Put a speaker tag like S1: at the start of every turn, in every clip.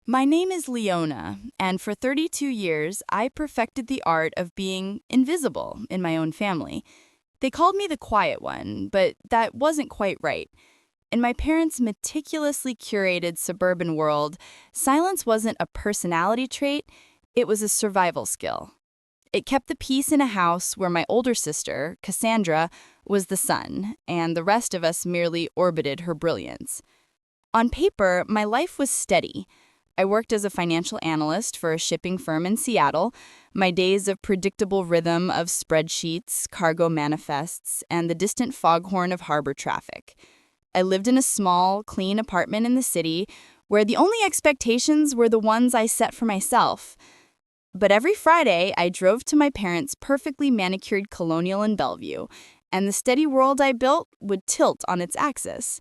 S1: My name is Leona, and for 32 years, I perfected the art of being invisible in my own family. They called me the quiet one, but that wasn't quite right. In my parents' meticulously curated suburban world, silence wasn't a personality trait, it was a survival skill. It kept the peace in a house where my older sister, Cassandra, was the sun, and the rest of us merely orbited her brilliance. On paper, my life was steady. I worked as a financial analyst for a shipping firm in Seattle. My days of predictable rhythm of spreadsheets, cargo manifests, and the distant foghorn of harbor traffic. I lived in a small, clean apartment in the city where the only expectations were the ones I set for myself. But every Friday, I drove to my parents' perfectly manicured colonial in Bellevue, and the steady world I built would tilt on its axis.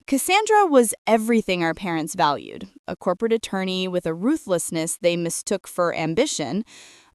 S1: Cassandra was everything our parents valued, a corporate attorney with a ruthlessness they mistook for ambition,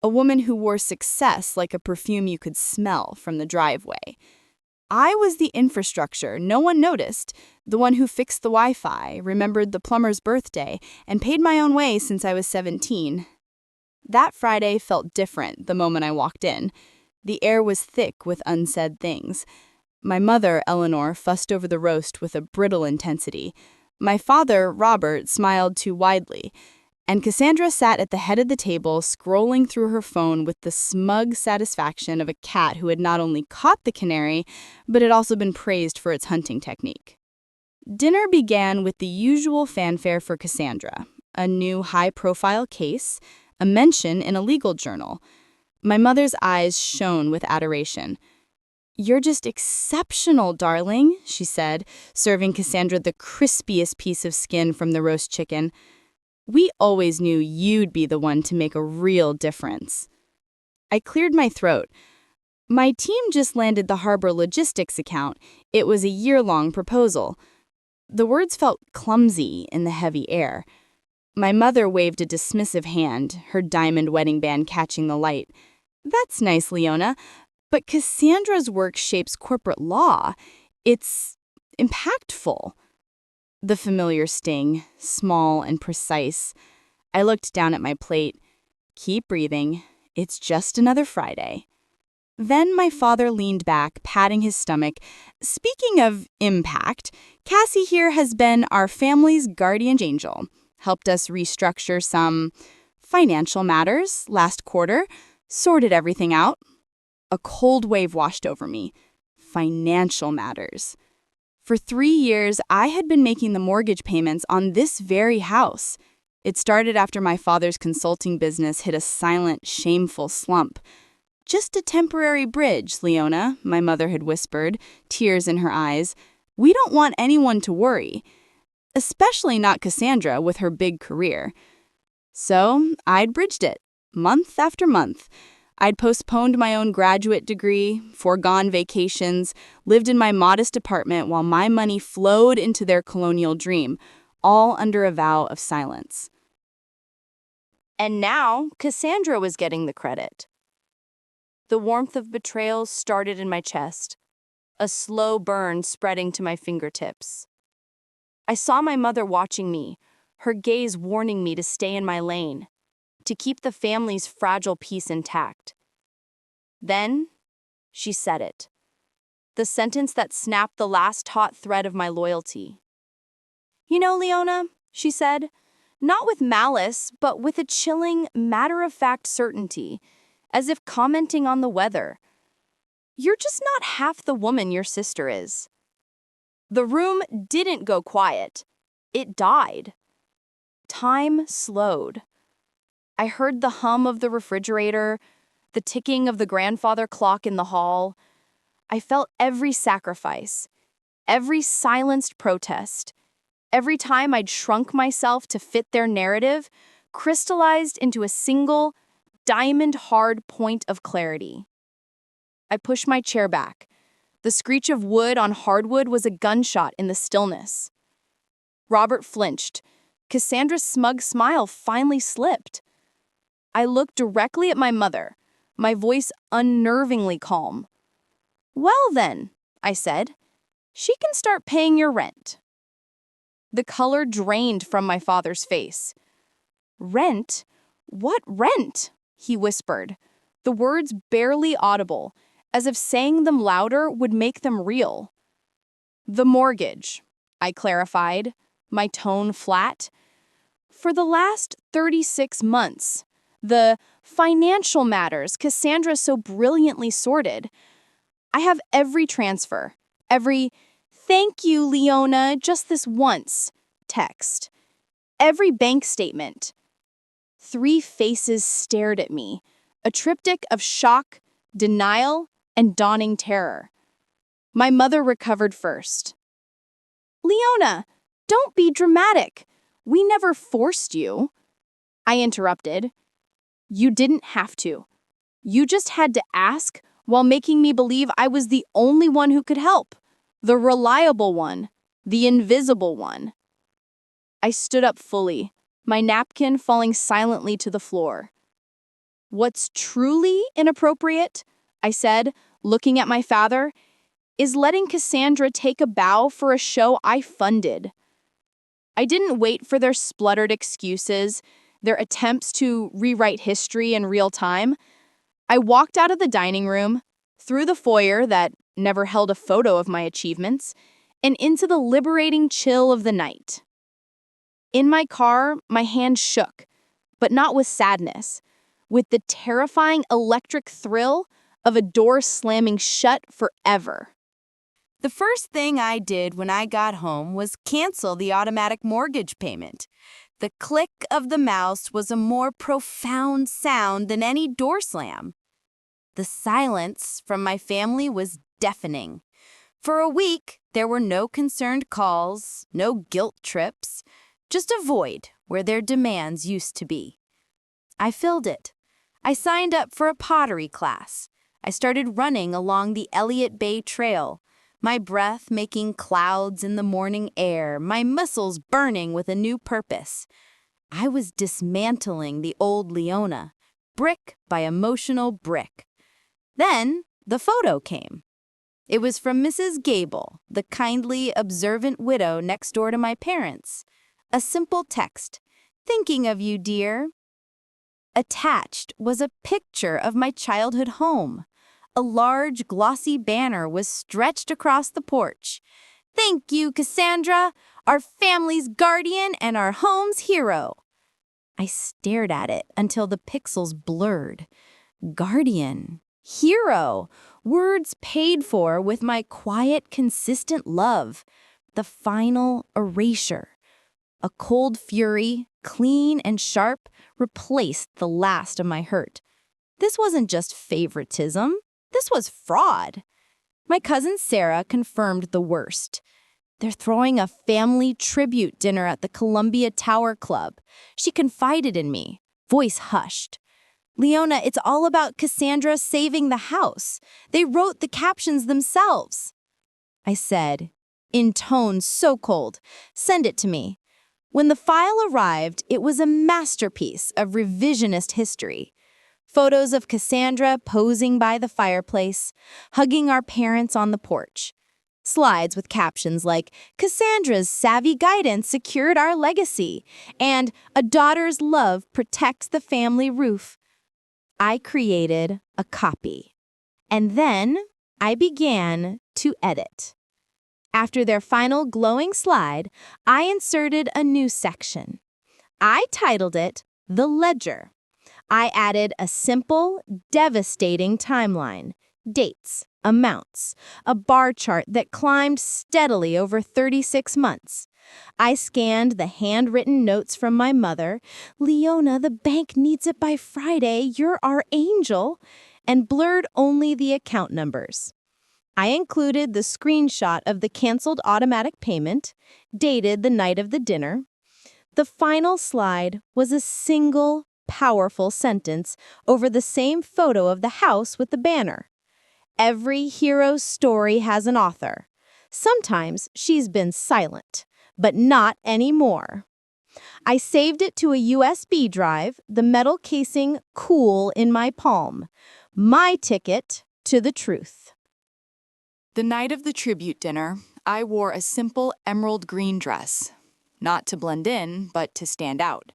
S1: a woman who wore success like a perfume you could smell from the driveway. I was the infrastructure no one noticed, the one who fixed the Wi-Fi, remembered the plumber's birthday, and paid my own way since I was 17. That Friday felt different the moment I walked in. The air was thick with unsaid things. My mother, Eleanor, fussed over the roast with a brittle intensity. My father, Robert, smiled too widely. And Cassandra sat at the head of the table, scrolling through her phone with the smug satisfaction of a cat who had not only caught the canary, but had also been praised for its hunting technique. Dinner began with the usual fanfare for Cassandra, a new high-profile case, a mention in a legal journal. My mother's eyes shone with adoration. "You're just exceptional, darling," she said, serving Cassandra the crispiest piece of skin from the roast chicken. "We always knew you'd be the one to make a real difference." I cleared my throat. My team just landed the harbor logistics account. It was a year-long proposal. The words felt clumsy in the heavy air. My mother waved a dismissive hand, her diamond wedding band catching the light. "That's nice, Leona. But Cassandra's work shapes corporate law. It's impactful." The familiar sting, small and precise. I looked down at my plate. "Keep breathing. It's just another Friday." Then my father leaned back, patting his stomach. "Speaking of impact, Cassie here has been our family's guardian angel. Helped us restructure some financial matters last quarter, sorted everything out." A cold wave washed over me. Financial matters. For 3 years, I had been making the mortgage payments on this very house. It started after my father's consulting business hit a silent, shameful slump. "Just a temporary bridge, Leona," my mother had whispered, tears in her eyes. "We don't want anyone to worry. Especially not Cassandra with her big career." So I'd bridged it, month after month. I'd postponed my own graduate degree, foregone vacations, lived in my modest apartment while my money flowed into their colonial dream, all under a vow of silence. And now, Cassandra was getting the credit. The warmth of betrayal started in my chest, a slow burn spreading to my fingertips. I saw my mother watching me, her gaze warning me to stay in my lane, to keep the family's fragile peace intact. Then, she said it. The sentence that snapped the last taut thread of my loyalty. "You know, Leona," she said, not with malice, but with a chilling, matter-of-fact certainty, as if commenting on the weather. "You're just not half the woman your sister is." The room didn't go quiet. It died. Time slowed. I heard the hum of the refrigerator, the ticking of the grandfather clock in the hall. I felt every sacrifice, every silenced protest, every time I'd shrunk myself to fit their narrative, crystallized into a single, diamond-hard point of clarity. I pushed my chair back. The screech of wood on hardwood was a gunshot in the stillness. Robert flinched. Cassandra's smug smile finally slipped. I looked directly at my mother, my voice unnervingly calm. "Well then," I said, "she can start paying your rent." The color drained from my father's face. Rent? What rent? He whispered, the words barely audible, as if saying them louder would make them real. The mortgage, I clarified, my tone flat. For the last 36 months, the financial matters Cassandra so brilliantly sorted. I have every transfer, every "thank you, Leona, just this once" text, every bank statement. 3 faces stared at me, a triptych of shock, denial, and dawning terror. My mother recovered first. Leona, don't be dramatic. We never forced you. I interrupted. You didn't have to. You just had to ask while making me believe I was the only one who could help. The reliable one. The invisible one. I stood up fully, my napkin falling silently to the floor. What's truly inappropriate, I said, looking at my father, is letting Cassandra take a bow for a show I funded. I didn't wait for their spluttered excuses, their attempts to rewrite history in real time. I walked out of the dining room, through the foyer that never held a photo of my achievements, and into the liberating chill of the night. In my car, my hand shook, but not with sadness, with the terrifying electric thrill of a door slamming shut forever. The first thing I did when I got home was cancel the automatic mortgage payment. The click of the mouse was a more profound sound than any door slam. The silence from my family was deafening. For a week, there were no concerned calls, no guilt trips, just a void where their demands used to be. I filled it. I signed up for a pottery class. I started running along the Elliott Bay Trail, my breath making clouds in the morning air, my muscles burning with a new purpose. I was dismantling the old Leona, brick by emotional brick. Then the photo came. It was from Mrs. Gable, the kindly, observant widow next door to my parents. A simple text, "Thinking of you, dear." Attached was a picture of my childhood home. A large, glossy banner was stretched across the porch. "Thank you, Cassandra, our family's guardian and our home's hero." I stared at it until the pixels blurred. Guardian, hero, words paid for with my quiet, consistent love. The final erasure. A cold fury, clean and sharp, replaced the last of my hurt. This wasn't just favoritism. This was fraud. My cousin Sarah confirmed the worst. They're throwing a family tribute dinner at the Columbia Tower Club. She confided in me, voice hushed. "Leona, it's all about Cassandra saving the house. They wrote the captions themselves." I said, in tone so cold, "Send it to me." When the file arrived, it was a masterpiece of revisionist history. Photos of Cassandra posing by the fireplace, hugging our parents on the porch. Slides with captions like, "Cassandra's savvy guidance secured our legacy," and "A daughter's love protects the family roof." I created a copy. And then I began to edit. After their final glowing slide, I inserted a new section. I titled it The Ledger. I added a simple, devastating timeline, dates, amounts, a bar chart that climbed steadily over 36 months. I scanned the handwritten notes from my mother, "Leona, the bank needs it by Friday, you're our angel," and blurred only the account numbers. I included the screenshot of the canceled automatic payment, dated the night of the dinner. The final slide was a single, powerful sentence over the same photo of the house with the banner. "Every hero's story has an author. Sometimes she's been silent, but not anymore." I saved it to a USB drive, the metal casing cool in my palm. My ticket to the truth. The night of the tribute dinner, I wore a simple emerald green dress. Not to blend in, but to stand out.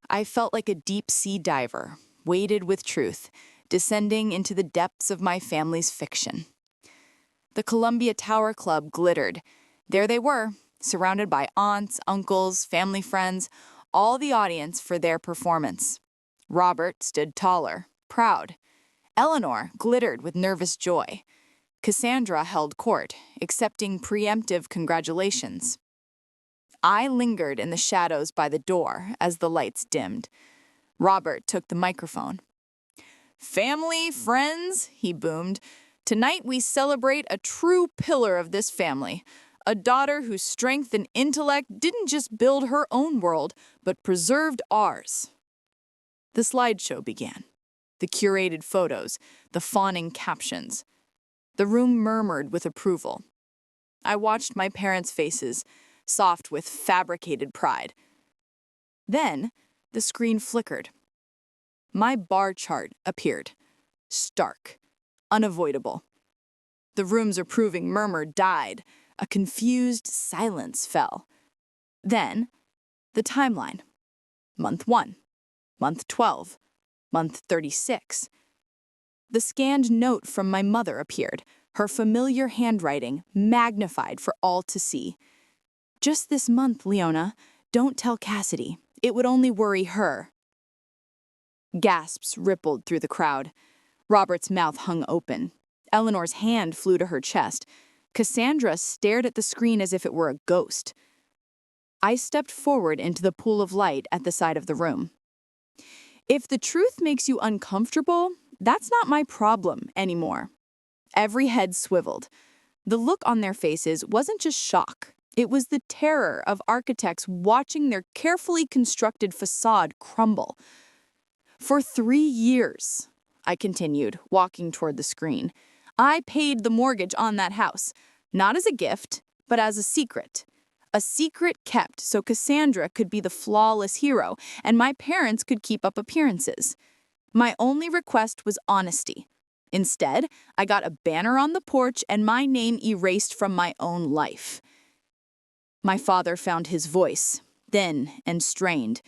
S1: I felt like a deep-sea diver, weighted with truth, descending into the depths of my family's fiction. The Columbia Tower Club glittered. There they were, surrounded by aunts, uncles, family friends, all the audience for their performance. Robert stood taller, proud. Eleanor glittered with nervous joy. Cassandra held court, accepting preemptive congratulations. I lingered in the shadows by the door as the lights dimmed. Robert took the microphone. "Family, friends," he boomed. "Tonight we celebrate a true pillar of this family, a daughter whose strength and intellect didn't just build her own world, but preserved ours." The slideshow began. The curated photos, the fawning captions. The room murmured with approval. I watched my parents' faces, soft with fabricated pride. Then, the screen flickered. My bar chart appeared. Stark. Unavoidable. The room's approving murmur died. A confused silence fell. Then, the timeline. Month 1. Month 12. Month 36. The scanned note from my mother appeared, her familiar handwriting magnified for all to see. "Just this month, Leona. Don't tell Cassidy. It would only worry her." Gasps rippled through the crowd. Robert's mouth hung open. Eleanor's hand flew to her chest. Cassandra stared at the screen as if it were a ghost. I stepped forward into the pool of light at the side of the room. If the truth makes you uncomfortable, that's not my problem anymore. Every head swiveled. The look on their faces wasn't just shock. It was the terror of architects watching their carefully constructed facade crumble. "For 3 years," I continued, walking toward the screen, "I paid the mortgage on that house, not as a gift, but as a secret. A secret kept so Cassandra could be the flawless hero and my parents could keep up appearances. My only request was honesty. Instead, I got a banner on the porch and my name erased from my own life." My father found his voice, thin and strained.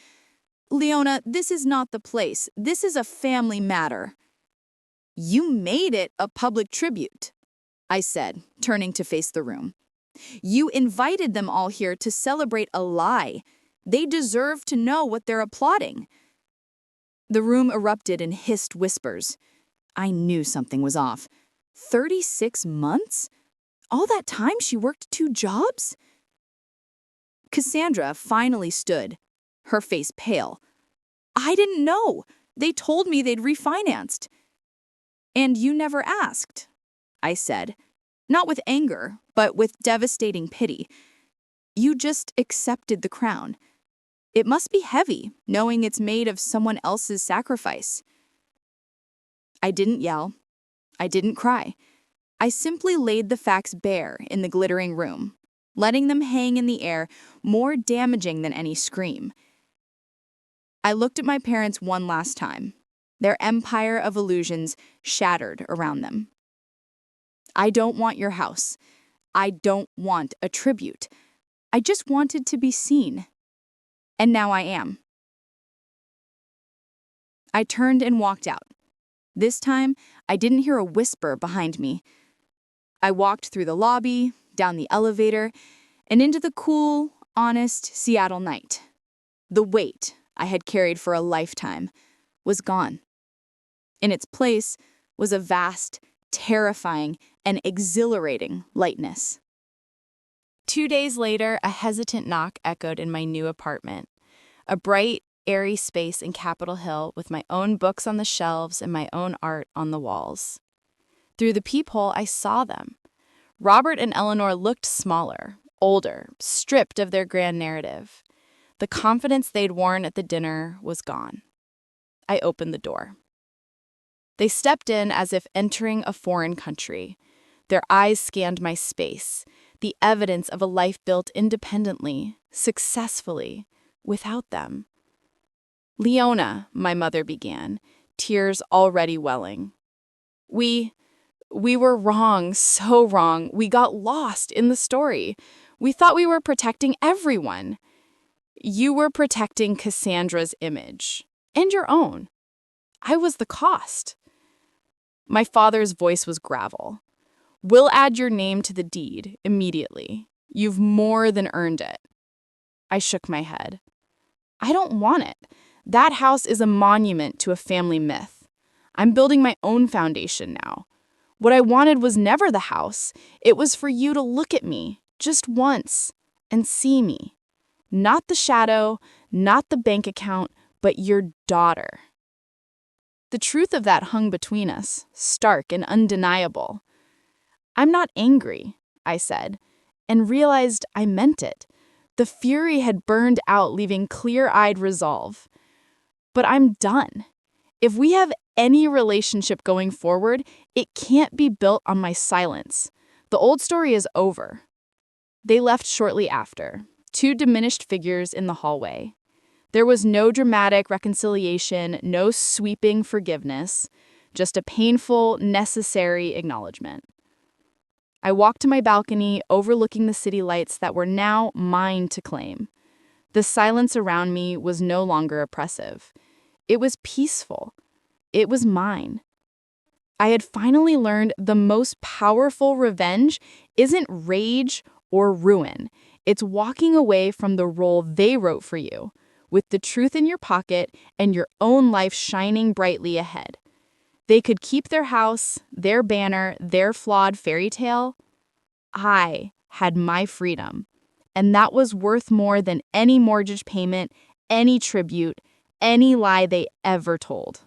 S1: "Leona, this is not the place. This is a family matter." "You made it a public tribute," I said, turning to face the room. "You invited them all here to celebrate a lie. They deserve to know what they're applauding." The room erupted in hissed whispers. I knew something was off. 36 months? All that time she worked 2 jobs? Cassandra finally stood, her face pale. "I didn't know. They told me they'd refinanced." "And you never asked," I said, not with anger, but with devastating pity. "You just accepted the crown. It must be heavy, knowing it's made of someone else's sacrifice." I didn't yell. I didn't cry. I simply laid the facts bare in the glittering room, letting them hang in the air, more damaging than any scream. I looked at my parents one last time, their empire of illusions shattered around them. "I don't want your house. I don't want a tribute. I just wanted to be seen. And now I am." I turned and walked out. This time, I didn't hear a whisper behind me. I walked through the lobby, down the elevator, and into the cool, honest Seattle night. The weight I had carried for a lifetime was gone. In its place was a vast, terrifying, and exhilarating lightness. 2 days later, a hesitant knock echoed in my new apartment. A bright, airy space in Capitol Hill with my own books on the shelves and my own art on the walls. Through the peephole, I saw them. Robert and Eleanor looked smaller, older, stripped of their grand narrative. The confidence they'd worn at the dinner was gone. I opened the door. They stepped in as if entering a foreign country. Their eyes scanned my space, the evidence of a life built independently, successfully, without them. "Leona," my mother began, tears already welling. We were wrong, so wrong. We got lost in the story. We thought we were protecting everyone. You were protecting Cassandra's image and your own. I was the cost. My father's voice was gravel. We'll add your name to the deed immediately. You've more than earned it. I shook my head. I don't want it. That house is a monument to a family myth. I'm building my own foundation now. What I wanted was never the house. It was for you to look at me, just once, and see me. Not the shadow, not the bank account, but your daughter. The truth of that hung between us, stark and undeniable. I'm not angry, I said, and realized I meant it. The fury had burned out, leaving clear-eyed resolve. But I'm done. If we have any relationship going forward, it can't be built on my silence. The old story is over. They left shortly after, two diminished figures in the hallway. There was no dramatic reconciliation, no sweeping forgiveness, just a painful, necessary acknowledgement. I walked to my balcony, overlooking the city lights that were now mine to claim. The silence around me was no longer oppressive. It was peaceful. It was mine. I had finally learned the most powerful revenge isn't rage or ruin. It's walking away from the role they wrote for you, with the truth in your pocket and your own life shining brightly ahead. They could keep their house, their banner, their flawed fairy tale. I had my freedom, and that was worth more than any mortgage payment, any tribute, any lie they ever told.